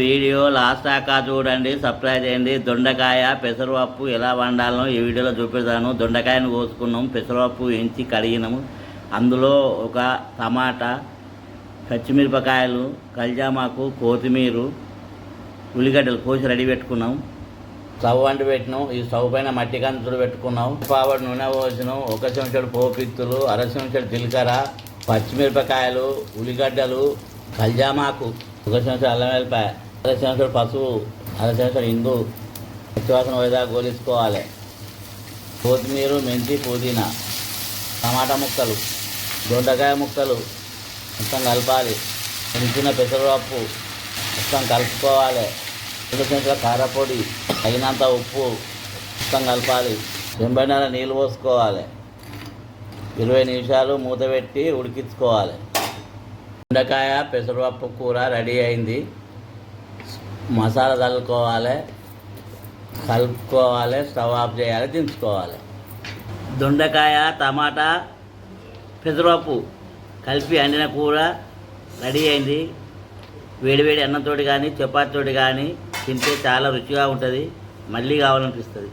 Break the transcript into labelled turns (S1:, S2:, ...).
S1: Video last దాకా చూడండి, subscribe చేయండి. దొండకాయ పెసరపప్పు ఎలా వండాలో ఈ వీడియోలో చూపిస్తాను. దొండకాయను కోసుకున్నాము, పెసరపప్పు ఎంచి కడిగినాము, అందులో ఒక టమాటా, పచ్చిమిరపకాయలు, కల్జామాకు, కొత్తిమీర, ఉల్లిగడ్డలు కోసి రెడీ పెట్టుకున్నాం. స్టవ్ అంటు పెట్టినాం. ఈ స్టవ్ పైన మట్టి కంచులు పెట్టుకున్నాం. పావడి నూనె పోసినాం. ఒక చెంచాడు పోపిత్తులు, అర చెంచాడు జీలకర్ర, పచ్చిమిరపకాయలు, ఉల్లిగడ్డలు, కల్జామాకు, ఒక చెంచాడు అల్లం వెల్లిపాయ, అర చెంచాడు పసుపు, అర చెంచాడు ఇంగు, పచ్చివాసన పోయేదా గోలించుకోవాలి. కొత్తిమీర, మెంతి, పుదీనా, టమాటా ముక్కలు, దొండకాయ ముక్కలు మొత్తం కలపాలి. ఎంచిన పెసరపప్పు మొత్తం కలుపుకోవాలి. 2 చెంచాల కారపొడి, తగినంత ఉప్పు మొత్తం కలపాలి. 80 నీళ్ళు పోసుకోవాలి. 20 నిమిషాలు మూత పెట్టి ఉడికించుకోవాలి. దొండకాయ పెసరపప్పు కూర రెడీ అయింది. మసాలా చల్లుకోవాలి, కలుపుకోవాలి, స్టవ్ ఆఫ్ చేయాలి, దించుకోవాలి. దొండకాయ, టమాటా, పెసరపప్పు కలిపి వండిన కూర రెడీ అయింది. వేడివేడి అన్నంతో కానీ చపాతీతో కానీ తింటే చాలా రుచిగా ఉంటుంది. మళ్ళీ కావాలనిపిస్తుంది.